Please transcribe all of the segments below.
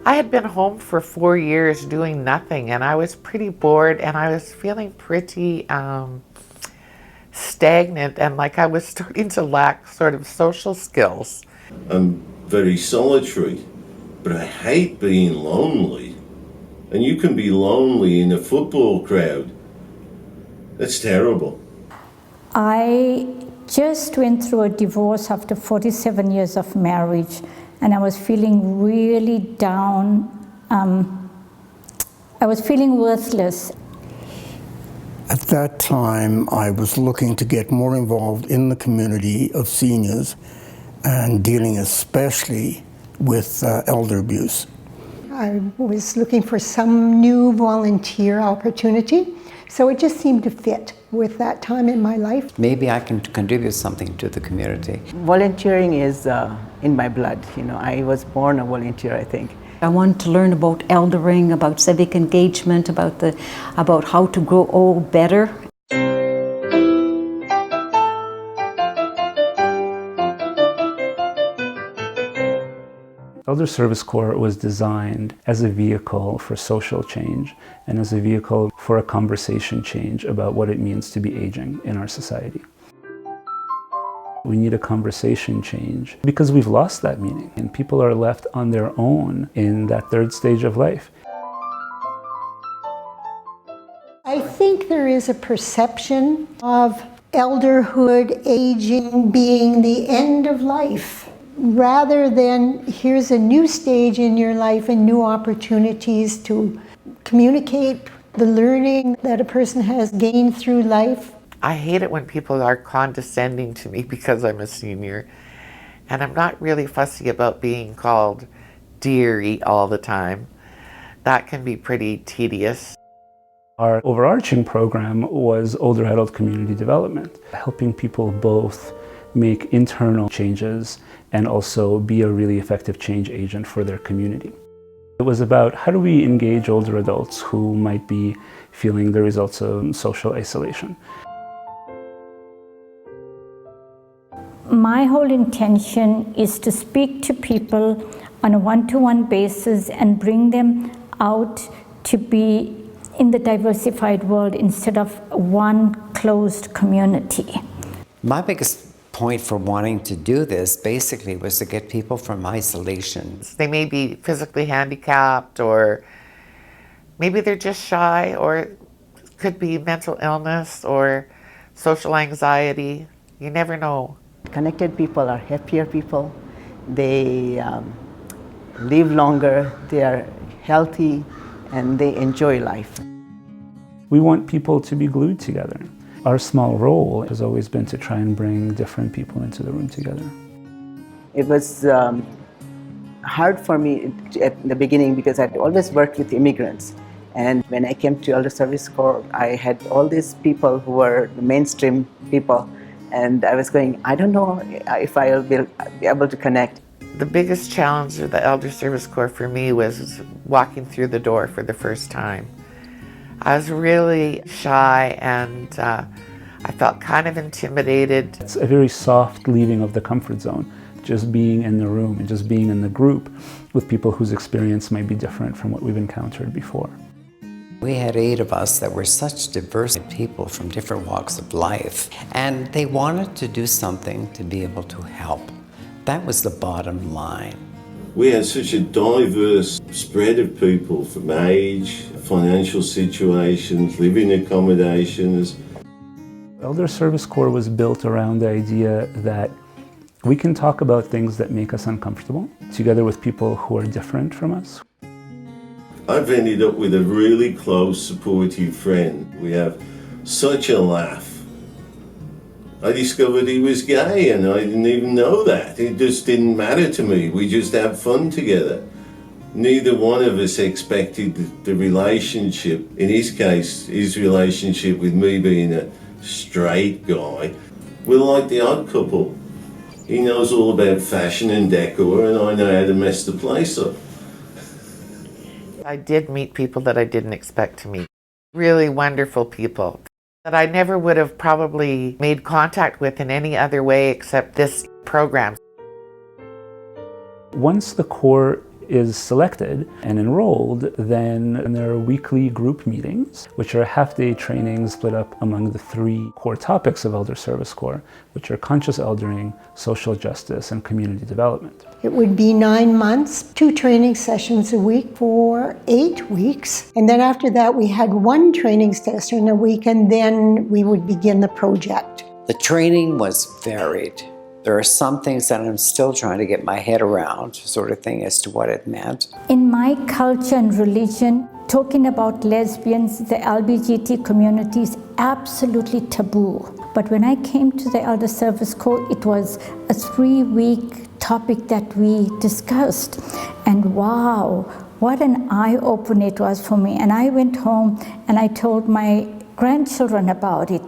I had been home for 4 years doing nothing, and I was pretty bored, and I was feeling pretty stagnant, and like I was starting to lack sort of social skills. I'm very solitary, but I hate being lonely. And you can be lonely in a football crowd. That's terrible. I just went through a divorce after 47 years of marriage, and I was feeling really down. I was feeling worthless. At that time, I was looking to get more involved in the community of seniors and dealing especially with elder abuse. I was looking for some new volunteer opportunity, so it just seemed to fit with that time in my life. Maybe I can contribute something to the community. Volunteering is in my blood. You know, I was born a volunteer, I think. I wanted to learn about eldering, about civic engagement, about how to grow old better. Elder Service Corps was designed as a vehicle for social change and as a vehicle for a conversation change about what it means to be aging in our society. We need a conversation change because we've lost that meaning and people are left on their own in that third stage of life. I think there is a perception of elderhood, aging, being the end of life, rather than here's a new stage in your life and new opportunities to communicate the learning that a person has gained through life. I hate it when people are condescending to me because I'm a senior. And I'm not really fussy about being called dearie all the time. That can be pretty tedious. Our overarching program was older adult community development, helping people both make internal changes and also be a really effective change agent for their community. It was about how do we engage older adults who might be feeling the results of social isolation. My whole intention is to speak to people on a one-to-one basis and bring them out to be in the diversified world instead of one closed community. My biggest point for wanting to do this basically was to get people from isolation. They may be physically handicapped, or maybe they're just shy, or it could be mental illness or social anxiety. You never know. Connected people are happier people. They live longer, they are healthy, and they enjoy life. We want people to be glued together. Our small role has always been to try and bring different people into the room together. It was hard for me at the beginning because I'd always worked with immigrants. And when I came to Elder Service Corps, I had all these people who were the mainstream people. And I was going, I don't know if I'll be able to connect. The biggest challenge of the Elder Service Corps for me was walking through the door for the first time. I was really shy and I felt kind of intimidated. It's a very soft leaving of the comfort zone, just being in the room and just being in the group with people whose experience might be different from what we've encountered before. We had 8 of us that were such diverse people from different walks of life, and they wanted to do something to be able to help. That was the bottom line. We had such a diverse spread of people from age, financial situations, living accommodations. Elder Service Corps was built around the idea that we can talk about things that make us uncomfortable, together with people who are different from us. I've ended up with a really close, supportive friend. We have such a laugh. I discovered he was gay and I didn't even know that. It just didn't matter to me. We just had fun together. Neither one of us expected the relationship, in his case, his relationship with me being a straight guy. We're like the odd couple. He knows all about fashion and decor and I know how to mess the place up. I did meet people that I didn't expect to meet. Really wonderful people that I never would have probably made contact with in any other way except this program. Once the Corps is selected and enrolled, then there are weekly group meetings, which are half-day trainings split up among the 3 core topics of Elder Service Corps, which are conscious eldering, social justice, and community development. It would be 9 months, 2 training sessions a week for 8 weeks. And then after that, we had 1 training session a week, and then we would begin the project. The training was varied. There are some things that I'm still trying to get my head around, sort of thing, as to what it meant. In my culture and religion, talking about lesbians, the LGBT community is absolutely taboo. But when I came to the Elder Service Corps, it was a 3-week topic that we discussed. And wow, what an eye-opener it was for me. And I went home and I told my grandchildren about it.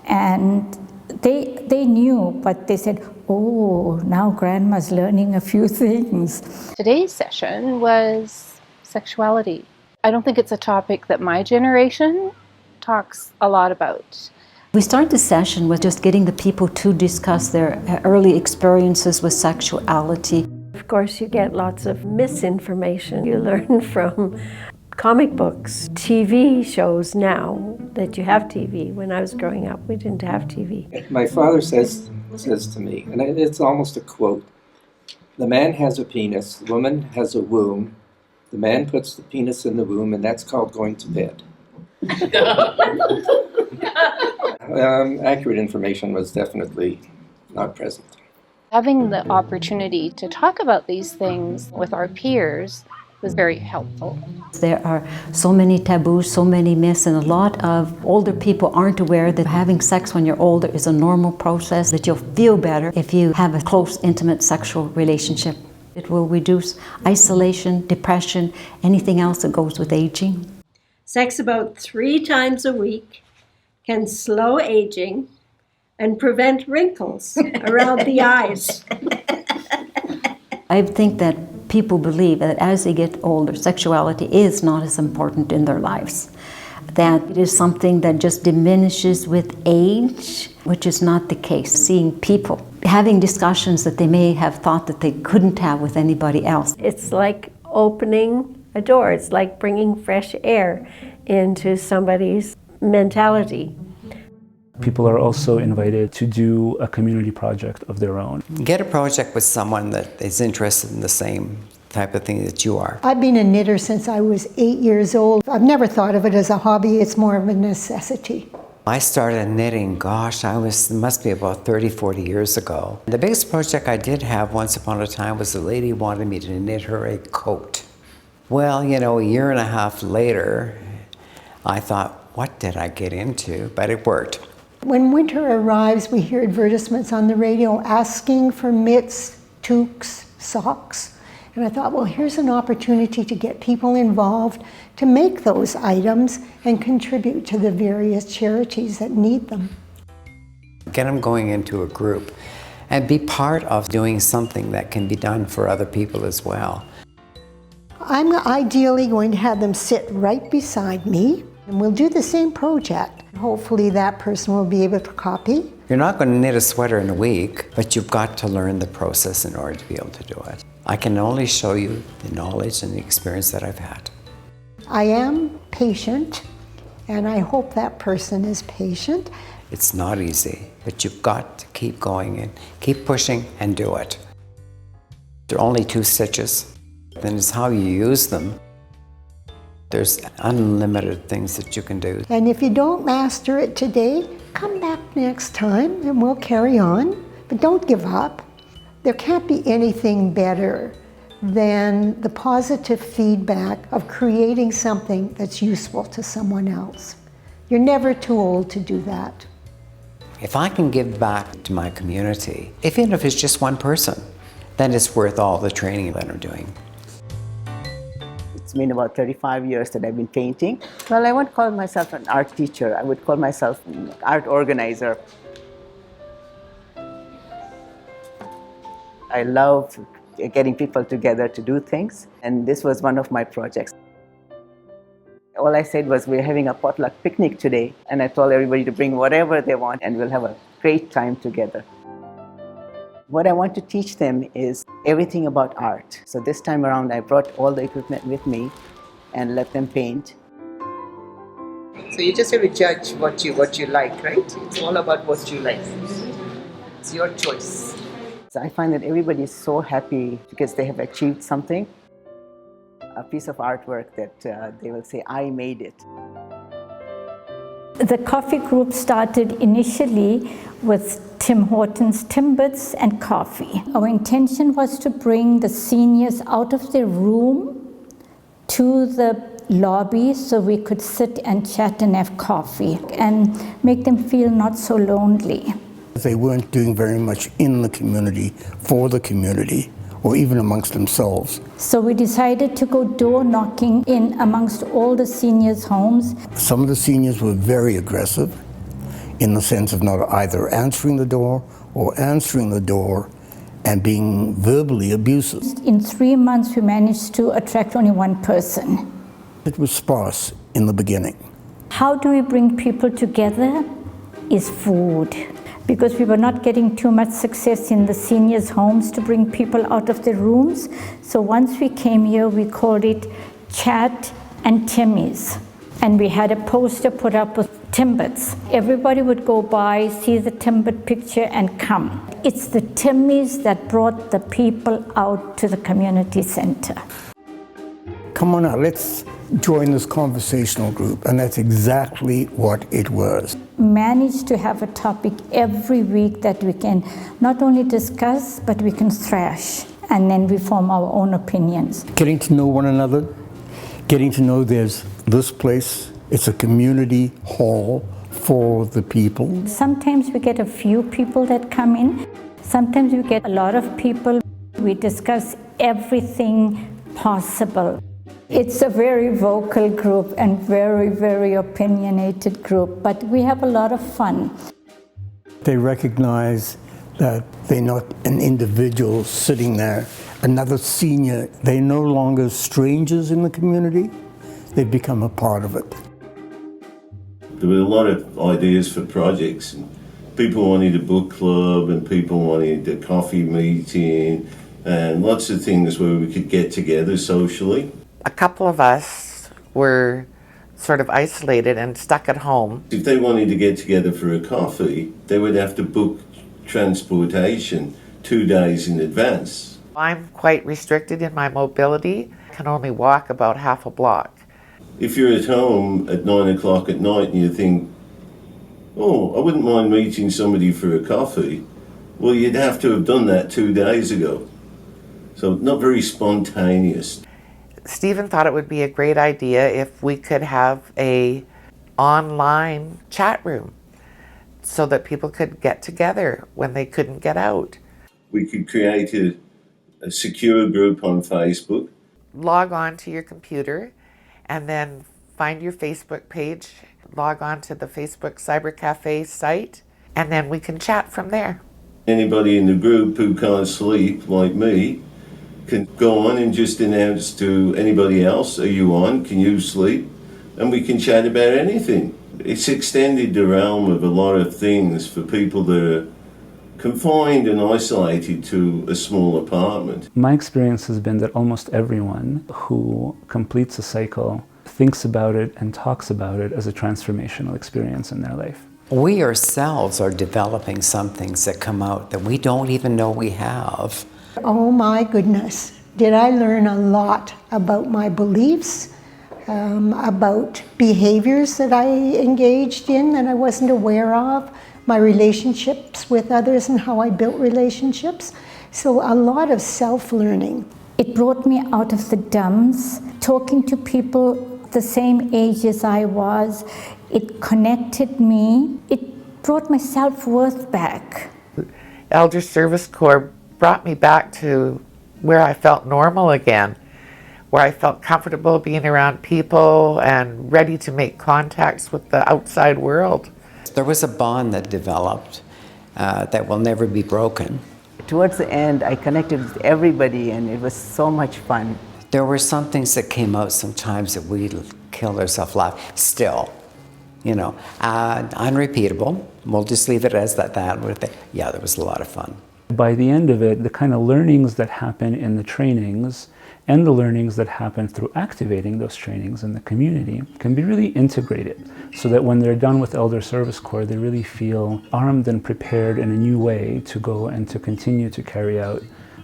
And they knew, but they said, oh, now Grandma's learning a few things. Today's session was sexuality. I don't think it's a topic that my generation talks a lot about. We started the session with just getting the people to discuss their early experiences with sexuality. Of course, you get lots of misinformation. You learn from comic books, TV shows now that you have TV. When I was growing up, we didn't have TV. My father says to me, and it's almost a quote, the man has a penis, the woman has a womb, the man puts the penis in the womb, and that's called going to bed. Accurate information was definitely not present. Having the opportunity to talk about these things with our peers was very helpful. There are so many taboos, so many myths, and a lot of older people aren't aware that having sex when you're older is a normal process, that you'll feel better if you have a close, intimate sexual relationship. It will reduce isolation, depression, anything else that goes with aging. Sex about 3 times a week can slow aging and prevent wrinkles around the eyes. I think that people believe that as they get older, sexuality is not as important in their lives. That it is something that just diminishes with age, which is not the case. Seeing people having discussions that they may have thought that they couldn't have with anybody else. It's like opening a door. It's like bringing fresh air into somebody's mentality. People are also invited to do a community project of their own. Get a project with someone that is interested in the same type of thing that you are. I've been a knitter since I was 8 years old. I've never thought of it as a hobby. It's more of a necessity. I started knitting, it must be about 30, 40 years ago. The biggest project I did have once upon a time was a lady wanted me to knit her a coat. Well, a year and a half later, I thought, what did I get into? But it worked. When winter arrives, we hear advertisements on the radio asking for mitts, toques, socks. And I thought, well, here's an opportunity to get people involved to make those items and contribute to the various charities that need them. Get them going into a group and be part of doing something that can be done for other people as well. I'm ideally going to have them sit right beside me, and we'll do the same project. Hopefully that person will be able to copy. You're not going to knit a sweater in a week, but you've got to learn the process in order to be able to do it. I can only show you the knowledge and the experience that I've had. I am patient, and I hope that person is patient. It's not easy, but you've got to keep going and keep pushing and do it. There are only 2 stitches, then it's how you use them. There's unlimited things that you can do. And if you don't master it today, come back next time and we'll carry on. But don't give up. There can't be anything better than the positive feedback of creating something that's useful to someone else. You're never too old to do that. If I can give back to my community, even if it's just one person, then it's worth all the training that I'm doing. It's been about 35 years that I've been painting. Well, I won't call myself an art teacher. I would call myself an art organizer. I love getting people together to do things, and this was one of my projects. All I said was, we're having a potluck picnic today, and I told everybody to bring whatever they want, and we'll have a great time together. What I want to teach them is everything about art. So this time around, I brought all the equipment with me and let them paint. So you just have to judge what you like, right? It's all about what you like. It's your choice. So I find that everybody is so happy because they have achieved something, a piece of artwork that they will say, I made it. The coffee group started initially with Tim Hortons Timbits and coffee. Our intention was to bring the seniors out of their room to the lobby so we could sit and chat and have coffee and make them feel not so lonely. They weren't doing very much in the community, for the community, or even amongst themselves. So we decided to go door knocking in amongst all the seniors' homes. Some of the seniors were very aggressive in the sense of not either answering the door or answering the door and being verbally abusive. In 3 months, we managed to attract only one person. It was sparse in the beginning. How do we bring people together is food. Because we were not getting too much success in the seniors' homes to bring people out of their rooms. So once we came here, we called it Chat and Timmy's. And we had a poster put up with Timbits. Everybody would go by, see the Timbit picture and come. It's the Timmys that brought the people out to the community center. Come on now, let's join this conversational group. And that's exactly what it was. Managed to have a topic every week that we can not only discuss, but we can thrash. And then we form our own opinions. Getting to know one another, getting to know there's this place, it's a community hall for the people. Sometimes we get a few people that come in. Sometimes we get a lot of people. We discuss everything possible. It's a very vocal group and very, very opinionated group, but we have a lot of fun. They recognize that they're not an individual sitting there, another senior. They're no longer strangers in the community. They've become a part of it. There were a lot of ideas for projects. And people wanted a book club and people wanted a coffee meeting and lots of things where we could get together socially. A couple of us were sort of isolated and stuck at home. If they wanted to get together for a coffee, they would have to book transportation 2 days in advance. I'm quite restricted in my mobility. I can only walk about half a block. If you're at home at 9 o'clock at night and you think, oh, I wouldn't mind meeting somebody for a coffee, well, you'd have to have done that 2 days ago. So not very spontaneous. Stephen thought it would be a great idea if we could have a online chat room so that people could get together when they couldn't get out. We could create a secure group on Facebook. Log on to your computer and then find your Facebook page, log on to the Facebook Cyber Cafe site, and then we can chat from there. Anybody in the group who can't sleep, like me, can go on and just announce to anybody else, are you on, can you sleep? And we can chat about anything. It's extended the realm of a lot of things for people that are confined and isolated to a small apartment. My experience has been that almost everyone who completes a cycle thinks about it and talks about it as a transformational experience in their life. We ourselves are developing some things that come out that we don't even know we have. Oh my goodness, did I learn a lot about my beliefs, about behaviors that I engaged in that I wasn't aware of, my relationships with others and how I built relationships. So a lot of self-learning. It brought me out of the dumps, talking to people the same age as I was. It connected me. It brought my self-worth back. Elder Service Corps brought me back to where I felt normal again, where I felt comfortable being around people and ready to make contacts with the outside world. There was a bond that developed that will never be broken. Towards the end, I connected with everybody and it was so much fun. There were some things that came out sometimes that we killed ourselves laughing. Still, you know, unrepeatable. We'll just leave it as that. Yeah, there was a lot of fun. By the end of it, the kind of learnings that happen in the trainings and the learnings that happen through activating those trainings in the community can be really integrated so that when they're done with Elder Service Corps, they really feel armed and prepared in a new way to go and to continue to carry out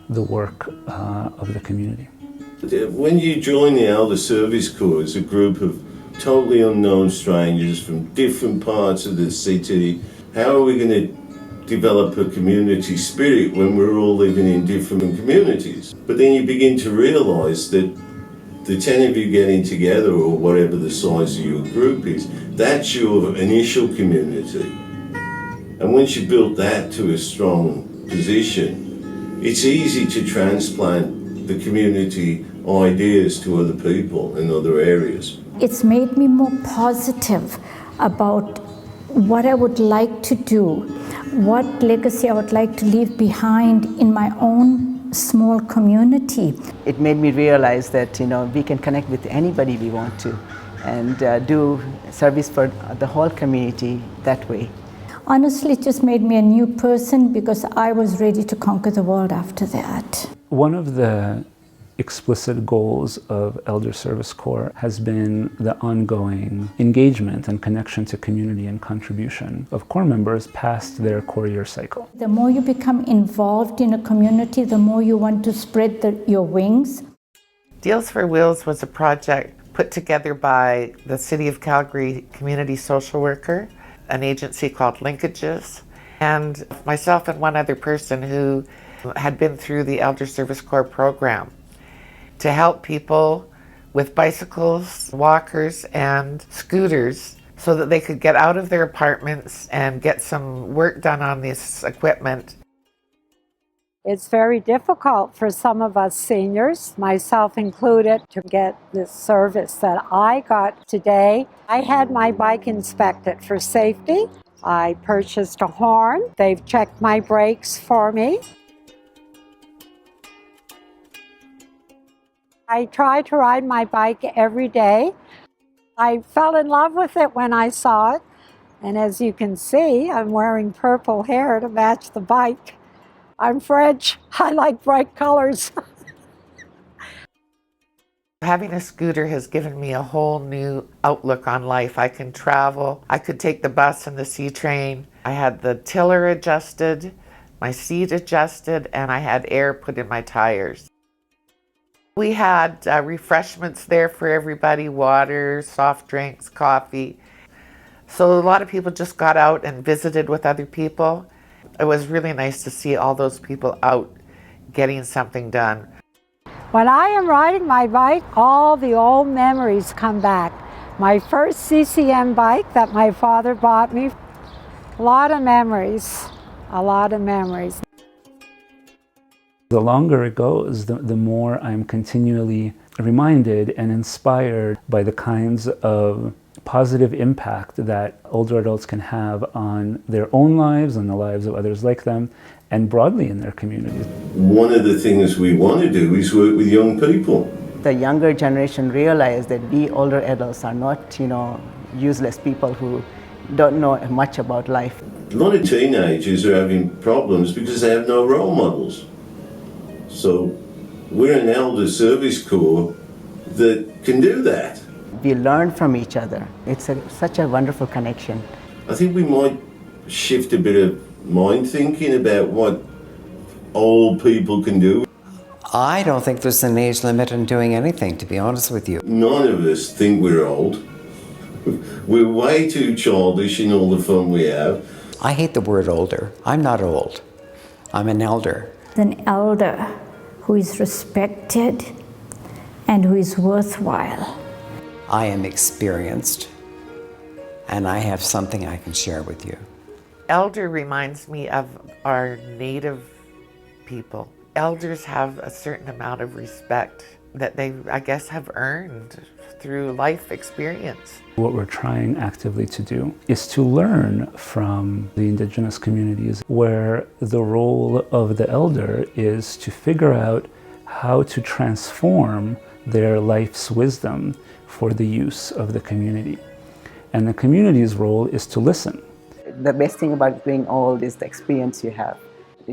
the work of the community. When you join the Elder Service Corps as a group of totally unknown strangers from different parts of the city, how are we going to develop a community spirit when we're all living in different communities? But then you begin to realise that the 10 of you getting together, or whatever the size of your group is, that's your initial community. And once you build that to a strong position, it's easy to transplant the community ideas to other people in other areas. It's made me more positive about what I would like to do, what legacy I would like to leave behind in my own small community. It made me realize that we can connect with anybody we want to and do service for the whole community that way. Honestly, it just made me a new person because I was ready to conquer the world after that. One of the explicit goals of Elder Service Corps has been the ongoing engagement and connection to community and contribution of Corps members past their Corps year cycle. The more you become involved in a community, the more you want to spread your wings. Deals for Wheels was a project put together by the City of Calgary community social worker, an agency called Linkages, and myself and one other person who had been through the Elder Service Corps program to help people with bicycles, walkers, and scooters so that they could get out of their apartments and get some work done on this equipment. It's very difficult for some of us seniors, myself included, to get this service that I got today. I had my bike inspected for safety. I purchased a horn. They've checked my brakes for me. I try to ride my bike every day. I fell in love with it when I saw it. And as you can see, I'm wearing purple hair to match the bike. I'm French. I like bright colors. Having a scooter has given me a whole new outlook on life. I can travel. I could take the bus and the C train. I had the tiller adjusted, my seat adjusted, and I had air put in my tires. We had refreshments there for everybody, water, soft drinks, coffee. So a lot of people just got out and visited with other people. It was really nice to see all those people out getting something done. When I am riding my bike, all the old memories come back. My first CCM bike that my father bought me, a lot of memories, a lot of memories. The longer it goes, the more I'm continually reminded and inspired by the kinds of positive impact that older adults can have on their own lives and the lives of others like them, and broadly in their communities. One of the things we want to do is work with young people. The younger generation realize that we older adults are not, useless people who don't know much about life. A lot of teenagers are having problems because they have no role models. So we're an Elder Service Corps that can do that. We learn from each other. It's such a wonderful connection. I think we might shift a bit of mind thinking about what old people can do. I don't think there's an age limit on doing anything, to be honest with you. None of us think we're old. We're way too childish in all the fun we have. I hate the word older. I'm not old. I'm an elder. An elder who is respected and who is worthwhile. I am experienced, and I have something I can share with you. Elder reminds me of our native people. Elders have a certain amount of respect that they, I guess, have earned through life experience. What we're trying actively to do is to learn from the Indigenous communities where the role of the elder is to figure out how to transform their life's wisdom for the use of the community. And the community's role is to listen. The best thing about being old is the experience you have.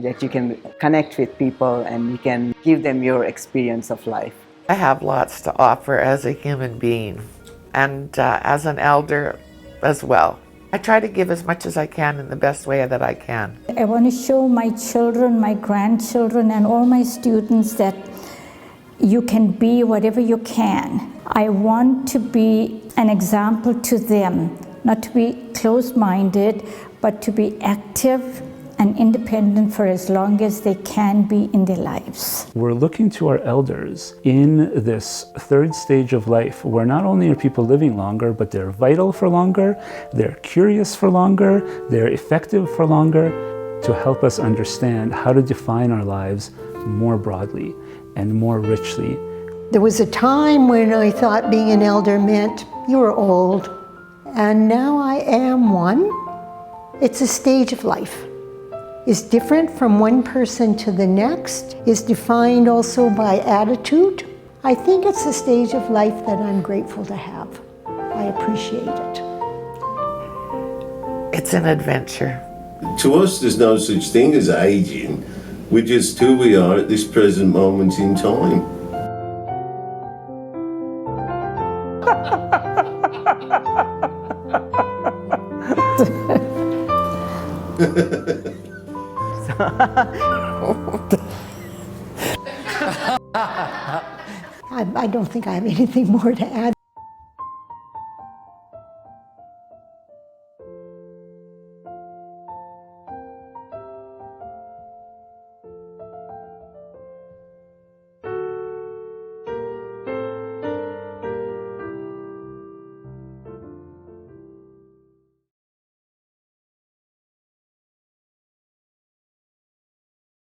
that you can connect with people and you can give them your experience of life. I have lots to offer as a human being and as an elder as well. I try to give as much as I can in the best way that I can. I want to show my children, my grandchildren, and all my students that you can be whatever you can. I want to be an example to them, not to be closed-minded, but to be active and independent for as long as they can be in their lives. We're looking to our elders in this third stage of life where not only are people living longer, but they're vital for longer, they're curious for longer, they're effective for longer, to help us understand how to define our lives more broadly and more richly. There was a time when I thought being an elder meant you were old, and now I am one. It's a stage of life. It's different from one person to the next. It's defined also by attitude. I think it's a stage of life that I'm grateful to have. I appreciate it. It's an adventure. To us, there's no such thing as aging. We're just who we are at this present moment in time. I don't think I have anything more to add.